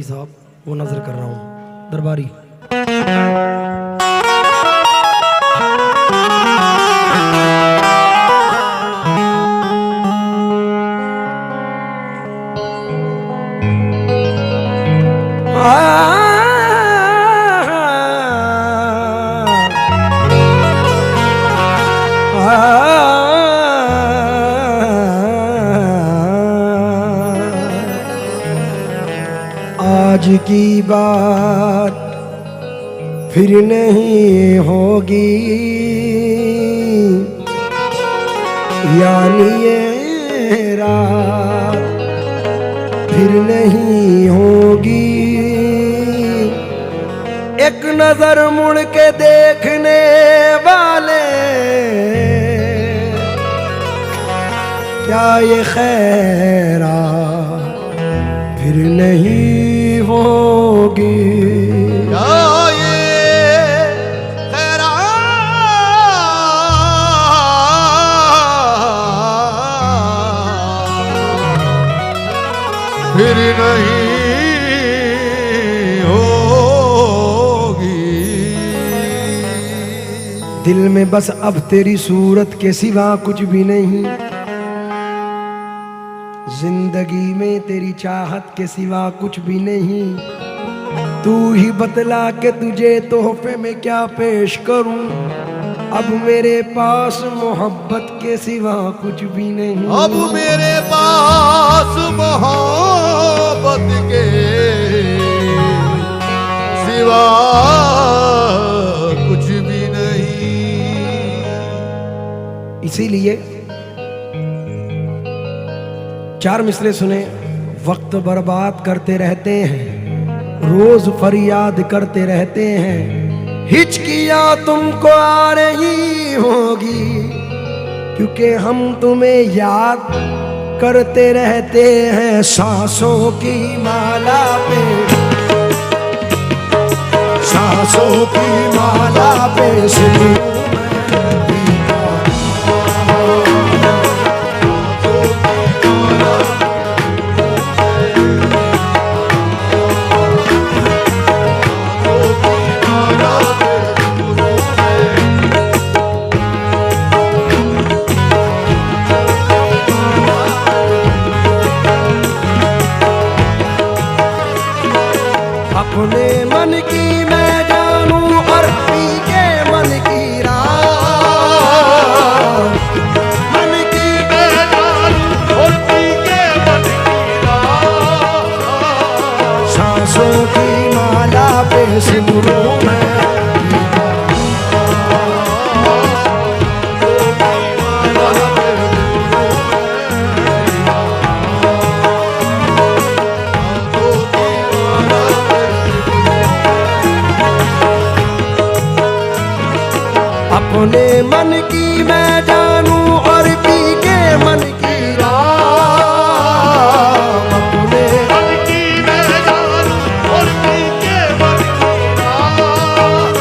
हाजी साहब, वो नजर कर रहा हूँ दरबारी। आज की बात फिर नहीं होगी, यानी ये रात फिर नहीं होगी। एक नजर मुड़ के देखने वाले, क्या ये खैरात फिर नहीं होगी। क्या ये खैरात फिर नहीं होगी। दिल में बस अब तेरी सूरत के सिवा कुछ भी नहीं, जिंदगी में तेरी चाहत के सिवा कुछ भी नहीं। तू ही बतला के तुझे तोहफे में क्या पेश करूं, अब मेरे पास मोहब्बत के सिवा कुछ भी नहीं। अब मेरे पास मोहब्बत के सिवा कुछ भी नहीं। इसीलिए चार मिसरे सुने। वक्त बर्बाद करते रहते हैं, रोज फरियाद करते रहते हैं, हिचकियां तुमको आ रही होगी, क्योंकि हम तुम्हें याद करते रहते हैं। सांसों की माला पे, सांसों की माला पे सिमरू अपने मन की मैं जानूं और पी के मन की रात, मन की मैं जानूं और पी के मन की रात। सांसों की माला पे सिमरू मैं। अपने मन की मैं जानूं और पी के मन की रात, अपने मन की मैं जानूं और पी के मन की रात।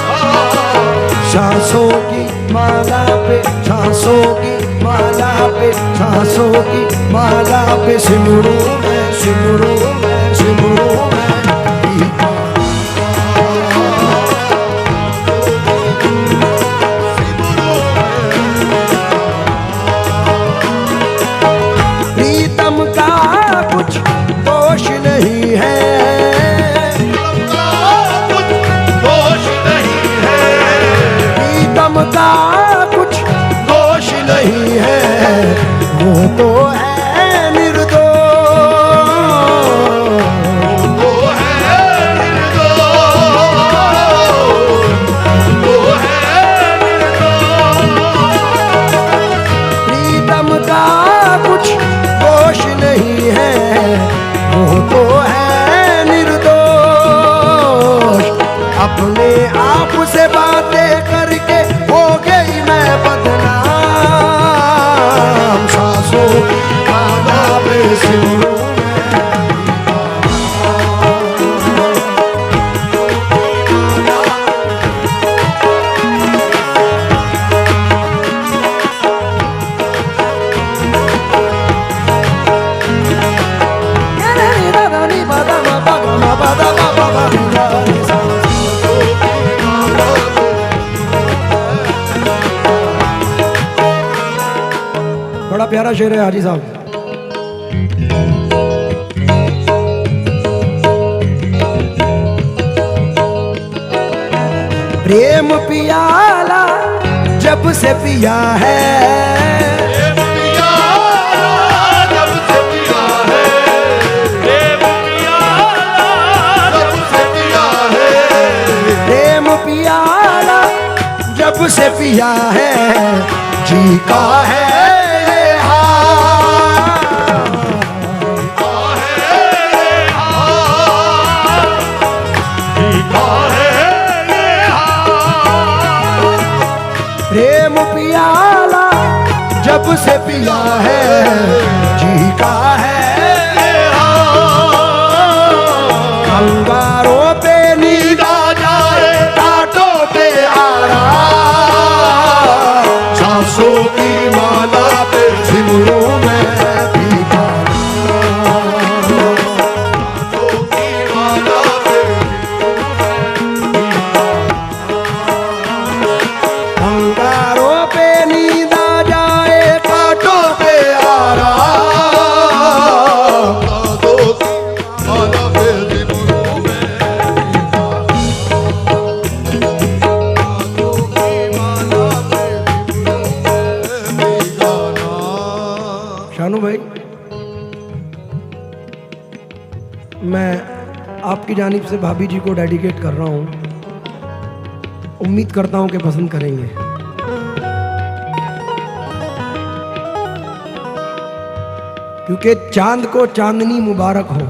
सांसों की माला पे, सांसों की माला पे, सांसों की माला पे सिमरू मैं, सिमरू मैं, सिमरू मैं। प्रीतम का कुछ दोष नहीं है, कुछ दोष नहीं है। प्रीतम का कुछ दोष नहीं है, वो तो है निर्दोष। जाने सांस। बड़ा प्यारा शेर है हाजी साहब। प्रेम पियाला जब से पिया है, जब से पिया है, जब से पिया है, प्रेम पियाला जब से पिया है, जी का है ये हाल। प्रेम पियाला जब से पिया है, जी का है ये हाल। अंगारों पे नींद आ जाए, कांटों पे आराम, सांसों की माला पे सिमरों में भीगा आपकी जानिब से भाभी जी को डेडिकेट कर रहा हूँ। उम्मीद करता हूँ कि पसंद करेंगे। क्योंकि चांद को चांदनी मुबारक हो,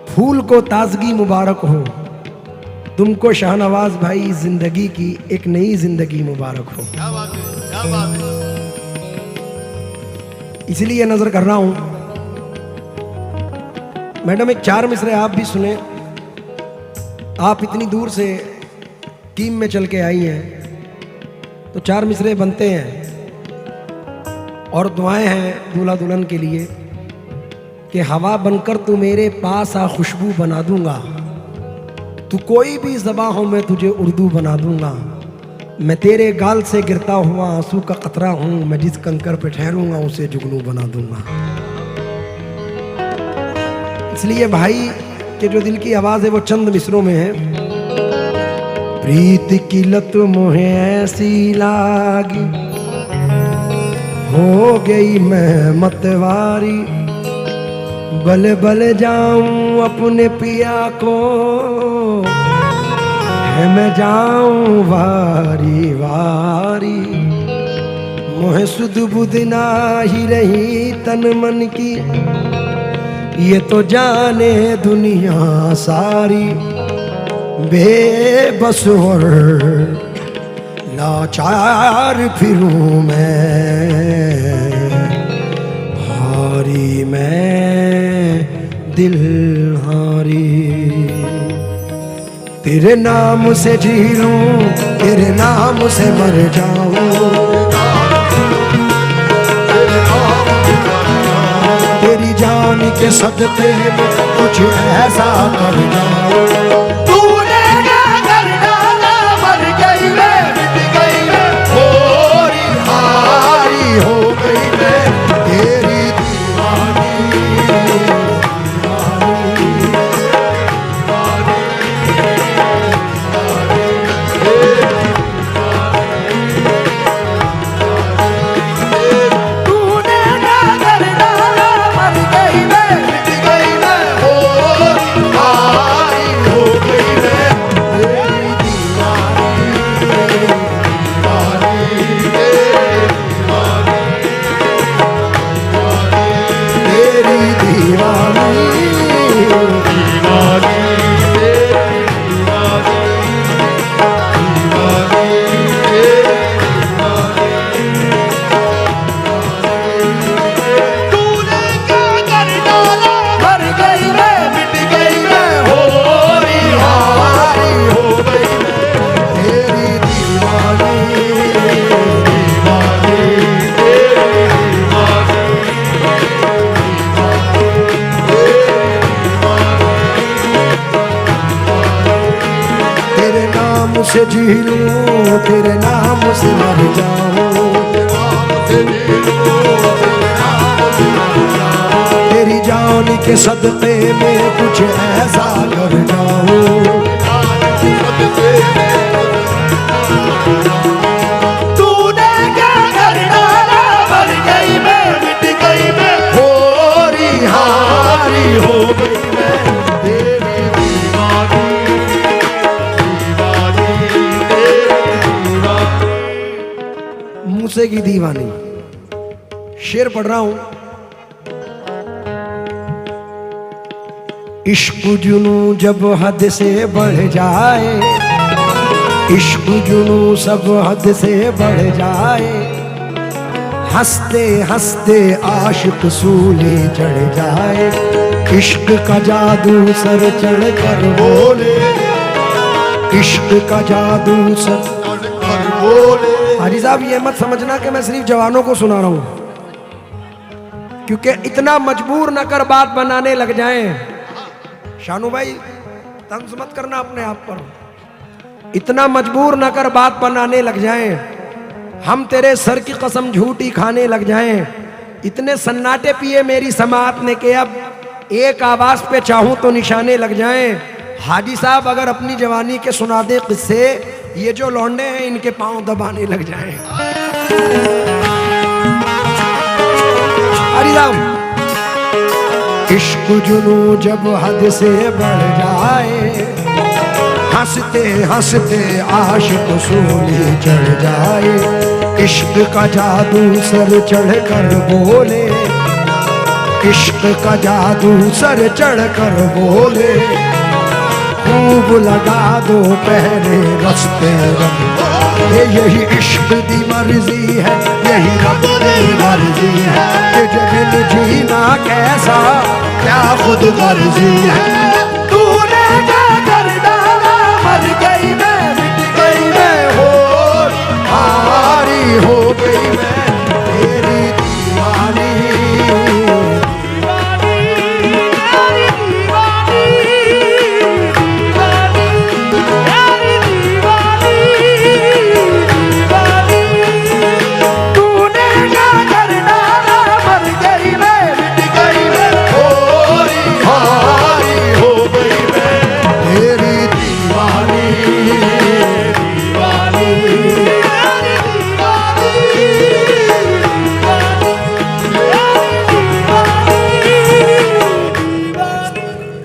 फूल को ताजगी मुबारक हो, तुमको शाहनवाज भाई जिंदगी की एक नई जिंदगी मुबारक हो। क्या बात है, क्या बात है। इसलिए नजर कर रहा हूं। मैडम एक 4 मिसरे आप भी सुने। आप इतनी दूर से टीम में चल के आई हैं तो 4 मिसरे बनते हैं और दुआएं हैं दूल्हा दुल्हन के लिए कि हवा बनकर तू मेरे पास आ, खुशबू बना दूंगा। तू कोई भी ज़बां हो मैं तुझे उर्दू बना दूंगा। मैं तेरे गाल से गिरता हुआ आंसू का कतरा हूँ, मैं जिस कंकर पे ठहरूंगा उसे जुगनू बना दूंगा। इसलिए भाई के जो दिल की आवाज़ है वो चंद मिसरों में है। प्रीत की लत मोहे ऐसी लागी, हो गई मैं मतवारी, बल बल जाऊं अपने पिया को, है मैं जाऊं वारी वारी। मोहे सुध बुध ना ही रही तन मन की, ये तो जाने दुनिया सारी। बेबस और लाचार फिरूं मैं, हारी मैं दिल हारी। तेरे नाम से जी लूं, तेरे नाम से मर जाऊं, तेरी जान के सदके में कुछ ऐसा कर जाऊं। तूने क्या कर डाला, मर गई मैं, मिट गई मैं, होरी हारी हो गई मैं, तेरी दीवानी। से जी लूं तेरे नाम से मर जाऊं, तेरी जान के सदक़े में कुछ ऐसा कर जाऊं, तूने क्या कर डाला, मर गई मैं, मिट गई मैं, होरी हारी हो गई मैं, तेरी दीवानी, दीवानी, तेरी दीवानी। मूसे की दीवानी। शेर पढ़ रहा हूं। इश्क जुनू जब हद से बढ़ जाए, इश्क जुनू सब हद से बढ़ जाए, हंसते हंसते आशिक सूली चढ़ जाए, इश्क का जादू सर चढ़ कर बोले, इश्क का जादू सर कर बोले। हाजी साहब ये मत समझना कि मैं सिर्फ जवानों को सुना रहा हूं, क्योंकि इतना मजबूर न कर बात बनाने लग जाएं। शानू भाई तंज मत करना अपने आप पर, इतना मजबूर न कर बात बनाने लग जाएं, हम तेरे सर की कसम झूठी खाने लग जाएं, इतने सन्नाटे पिए मेरी समात ने के अब एक आवाज पे चाहूं तो निशाने लग जाएं। हाजी साहब अगर अपनी जवानी के सुना दे किस्से, ये जो लौंडे हैं इनके पांव दबाने लग जाएं। हरिराम। इश्क जुनू जब हद से बढ़ जाए, हंसते हंसते आशिक सूली चढ़ जाए, इश्क का जादू सर चढ़ कर बोले, इश्क का जादू सर चढ़ कर बोले, खूब लगा दो पहले रस्ते रंग, ये यही इश्क दी मर्जी है, यही रब दी मर्जी है, कि जब जीना कैसा क्या खुद मर्जी है, तूने क्या कर डाला, मर गई मैं, मिट गई मैं, होर हारी हो गई मैं, तेरी दीवानी,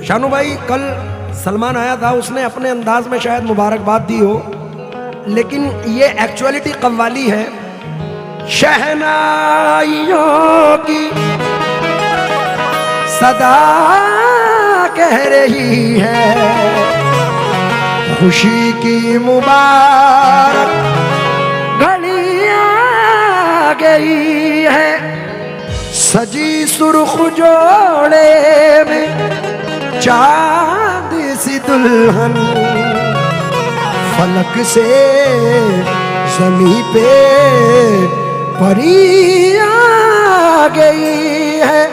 शानू भाई कल सलमान आया था, उसने अपने अंदाज में शायद मुबारकबाद दी हो, लेकिन ये एक्चुअलिटी कव्वाली है। शहनाइयों की सदा कह रही है, खुशी की मुबारक घड़ी आ गई है, सजी सुर्ख जोड़े में चांद सी दुल्हन, फलक से जमी पे परी आ गई है।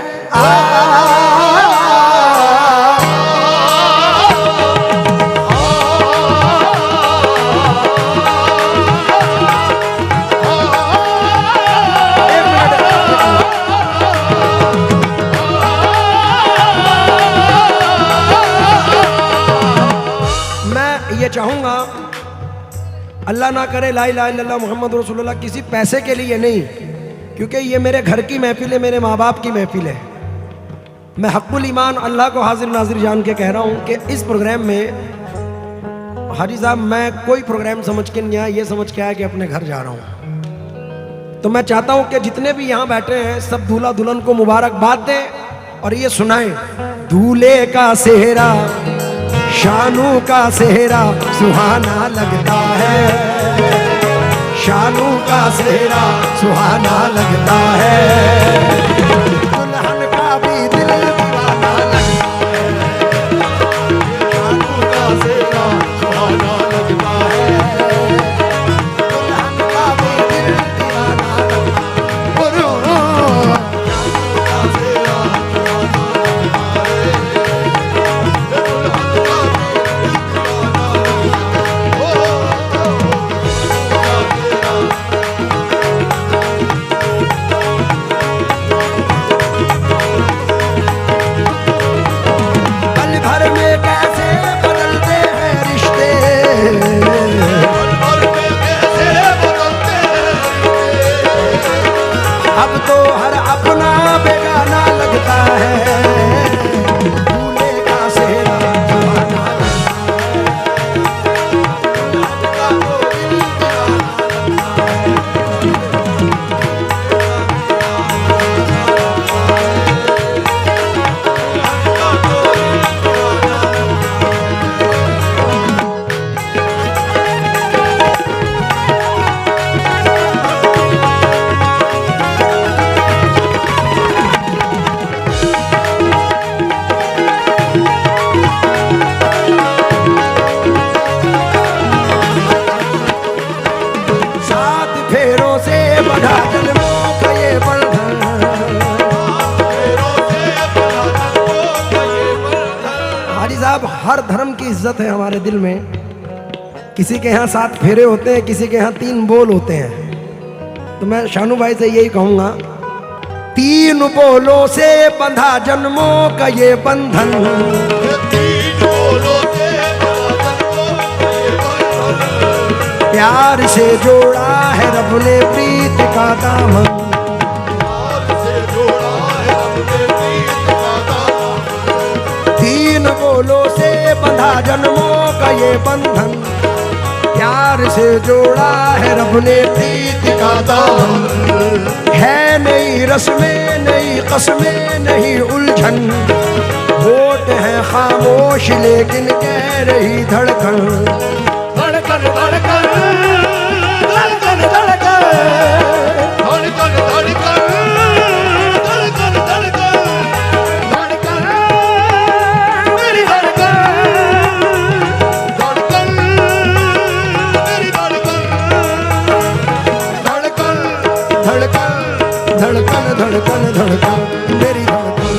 ये चाहूंगा अल्लाह ना करे ला इलाहा इल्लल्लाह मुहम्मद रसूलुल्लाह किसी पैसे के लिए नहीं, क्योंकि ये मेरे घर की महफिल है, मेरे माँ बाप की महफिल है। मैं हक़्क़ुल ईमान अल्लाह को हाजिर नाजिर जान के कह रहा हूँ कि इस प्रोग्राम में हाजी साहब मैं कोई प्रोग्राम समझ के नहीं आया, ये समझ के आया कि अपने घर जा रहा हूँ। तो मैं चाहता हूँ कि जितने भी यहाँ बैठे हैं सब दूल्हा दुल्हन को मुबारकबाद दें और ये सुनाएं। दूल्हे का सेहरा शानू का सेहरा सुहाना लगता है, शानू का सेहरा सुहाना लगता है, दुल्हन का भी दिल दीवाना लगता है, शानू का सेहरा सुहाना लगता है, दुल्हन का भी दिल दीवाना लगता है, शानू का सेहरा सुहाना लगता है। हर धर्म की इज्जत है हमारे दिल में। किसी के यहाँ 7 फेरे होते हैं, किसी के यहाँ 3 बोल होते हैं। तो मैं शानू भाई से यही कहूंगा, 3 बोलों से बंधा जन्मों का ये बंधन, प्यार से जोड़ा है रब ने प्रीत का दामन। 3 बोलों से बंधा जन्मों का ये बंधन, प्यार से जोड़ा है रब ने प्रीत का दामन। है नई रस्में नई कस्में नहीं उलझन, होठ है खामोश लेकिन कह रही धड़कन। धड़कन धड़कन धड़कन धड़कन धड़कन धड़कन धड़कन धड़कन मेरी धड़कन धड़कन मेरी धड़कन धड़कन धड़कन धड़कन धड़कन धड़कन मेरी धड़कन।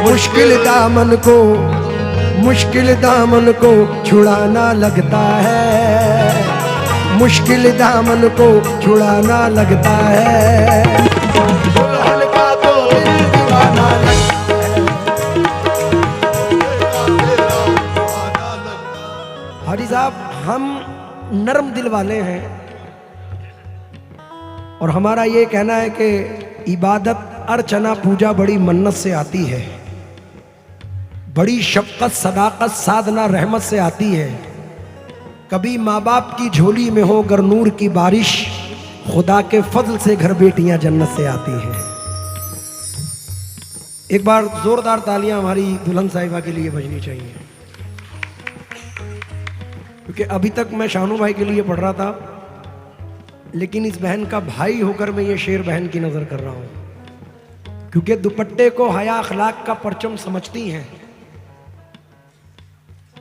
मुश्किल दामन को छुड़ाना लगता है, मुश्किल दामन को छुड़ाना लगता है। दुल्हन का तो दिल दीवाना लगता है। हाजी साहब, हम नरम दिल वाले हैं और हमारा ये कहना है कि इबादत अर्चना पूजा बड़ी मन्नत से आती है, बड़ी शफ़क़त सदाकत साधना रहमत से आती है। कभी माँ बाप की झोली में हो गर नूर की बारिश, खुदा के फजल से घर बेटियां जन्नत से आती हैं। एक बार जोरदार तालियां हमारी दुल्हन साहिबा के लिए बजनी चाहिए, क्योंकि अभी तक मैं शानू भाई के लिए पढ़ रहा था, लेकिन इस बहन का भाई होकर मैं ये शेर बहन की नजर कर रहा हूं, क्योंकि दुपट्टे को हया अखलाक का परचम समझती हैं,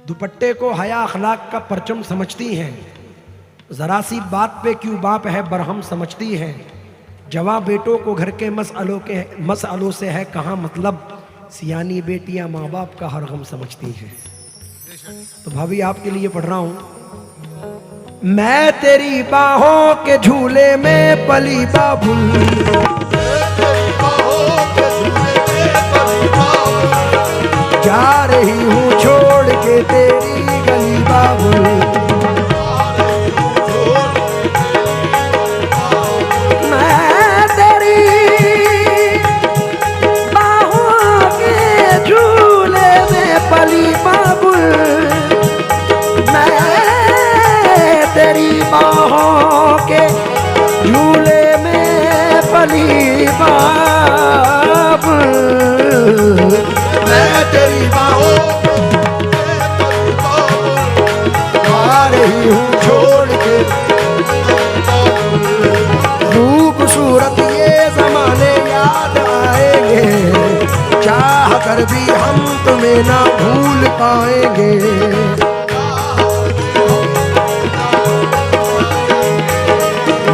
दुपट्टे को हया अखलाक का परचम समझती हैं। जरा सी बात पे क्यों बाप है बरहम समझती हैं। जवां बेटों को घर के मसअलों से है कहाँ मतलब, सियानी बेटियां माँ बाप का हर गम समझती हैं। तो भाभी आपके लिए पढ़ रहा हूं। मैं तेरी बाहों के झूले में पली बाबुल, जा रही हूँ छोड़ के तेरी गली बाबुल। मैं तेरी बाहों के झूले में पली बाबुल, मैं तेरी बाहों के झूले में पली बाबुल। मैं तेरी बाहों आ रही हूँ छोड़ के, खूबसूरत ये जमाने याद आएंगे, चाह कर भी हम तुम्हें ना भूल पाएंगे।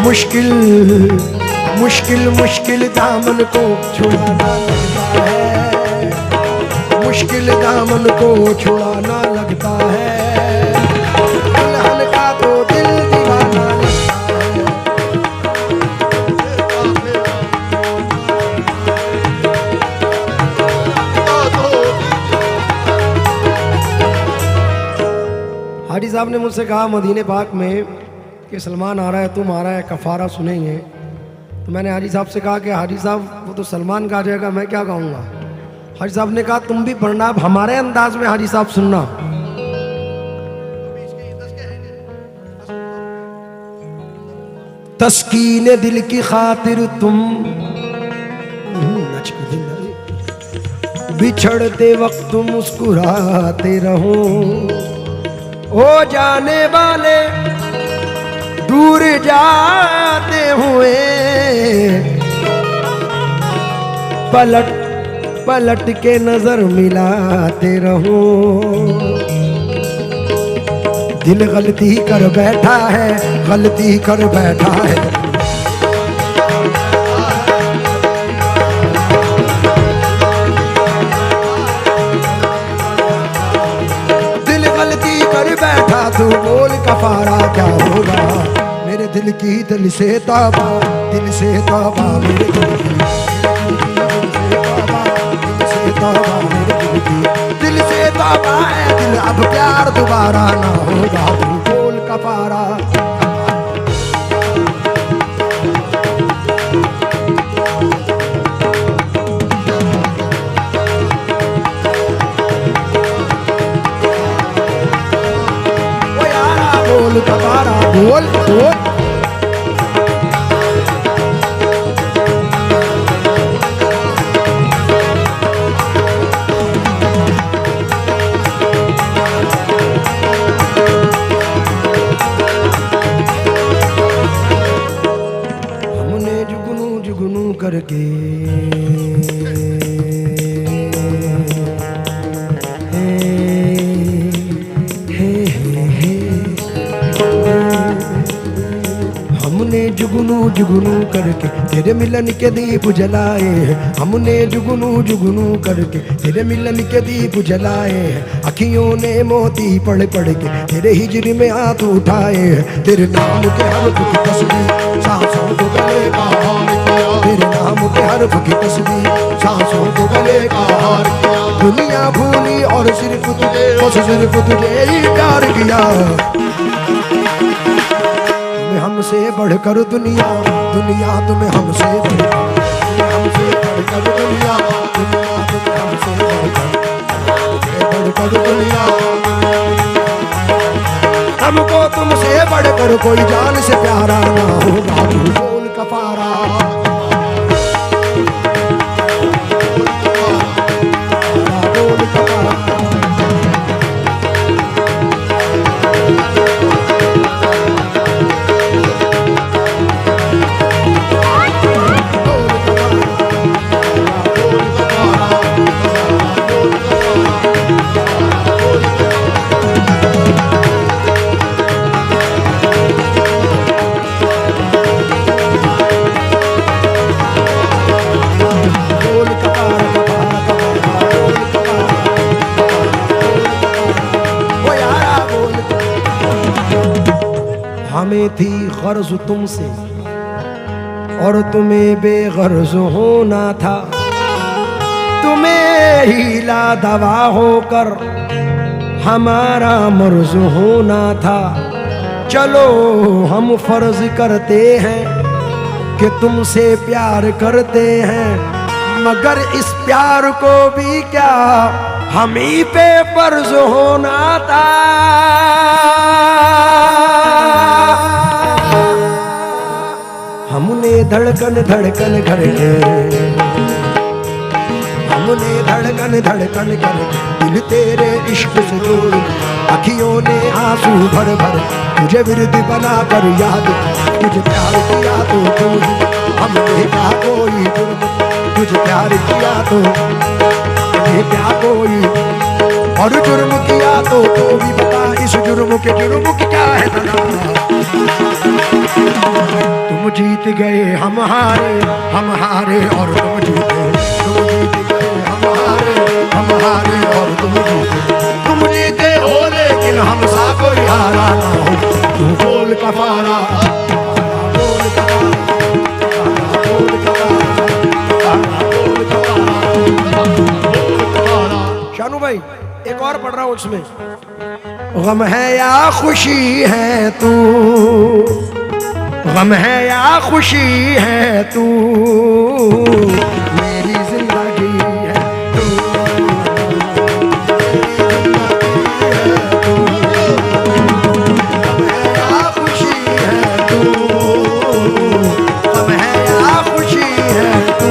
मुश्किल मुश्किल मुश्किल दामन को छुड़ाना लगता है, मुश्किल दामन को छुड़ाना लगता है। दुल्हन का तो दिल दीवाना लगता है। हाजी साहब ने मुझसे कहा मदीने पाक में कि सलमान आ रहा है, तुम आ रहा है, कफारा सुनेंगे। तो मैंने हाजी साहब से कहा कि हाजी साहब वो तो सलमान का आ जाएगा, मैं क्या गाऊंगा। हाजी साहब ने कहा तुम भी पढ़ना, अब हमारे अंदाज में हाजी साहब सुनना। तस्कीन दिल की खातिर तुम बिछड़ते वक्त मुस्कुराते रहो, ओ जाने वाले दूर जाते हुए पलट पलट के नजर मिलाते रहो। दिल गलती कर बैठा है, गलती कर बैठा है, तू बोल कफारा क्या होगा। मेरे दिल की दिल से तौबा, दिल से तौबा, मेरे दिल की तौबा, मेरे दिल की दिल से तौबा है दिल, अब प्यार दोबारा ना होगा। तू बोल कफारा। ओ यारा बोल कफारा, बोल बोल। करके हमने जुगनू जुगनू करके तेरे मिलन के दीप जलाए हैं। हमने जुगनू जुगनू करके तेरे मिलन के दीप जलाए हैं। अखियों ने मोती पढ़ पढ़ के तेरे हिजरी में हाथ उठाए हैं। तेरे नाम के हर्फ की तस्वीर सांसों को गले का हार किया। तेरे नाम के हर्फ की तस्वीर सांसों को गले का हार किया। दुनिया भूली और सिर्फ तुझे, बस सिर्फ तुझे ही प्यार किया। हमसे बढ़कर दुनिया, दुनिया तुम्हें हमसे बढ़कर, हमसे बढ़कर दुनिया, दुनिया तुम्हें हमसे बढ़कर दुनिया। हमको तुमसे बढ़कर कोई जान से प्यारा ना होगा। तू बोल कफारा। बोल कफारा। हमें थी गर्ज तुमसे और तुम्हें बेगर्ज होना था। तुम्हें हीला दवा होकर हमारा मर्ज होना था। चलो हम फर्ज करते हैं कि तुमसे प्यार करते हैं, मगर इस प्यार को भी क्या हम ही पे फर्ज होना था। हमने धड़कन धड़कन करके, हमने धड़कन धड़कन कर दिल तेरे इश्क से जोड़। अखियों ने आंसू भर भर तुझे विरद बना कर याद। तुझे प्यार किया तो तू ही, हमने क्या कोई जुर्म। तुझे प्यार किया तो हमने क्या कोई, और जुर्म किया तो भी बता इस जुर्म के जुर्म की क्या है तना। तुम जीत गए हम हारे, हम हारे और तुम जीते। तुम जीत गए हम हारे और तुम जीते। तुम जीते हो लेकिन हमसा कोई हारा ना हो। तू बोल कफारा, बोल कफारा, बोल कफारा, बोल कफारा। शानू भाई एक और पढ़ रहा हूँ उसमें। गम है या खुशी है तू, गम है या खुशी है तू, मेरी जिंदगी है तू, गम है या खुशी है तू, गम है या खुशी है तू,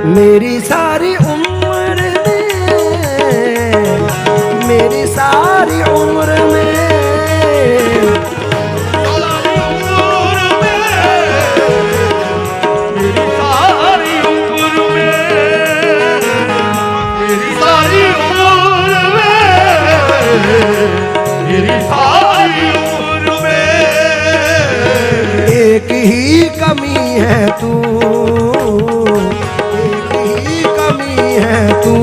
मेरी सारी उम्र में, मेरी सारी उम्र में, मेरी सारी उम्र में कमी है तू, एक ही कमी है तू।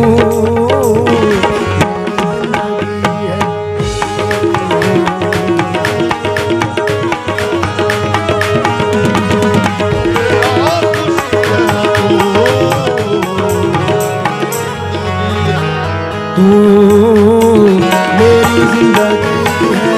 तू मेरी जिंदगी है।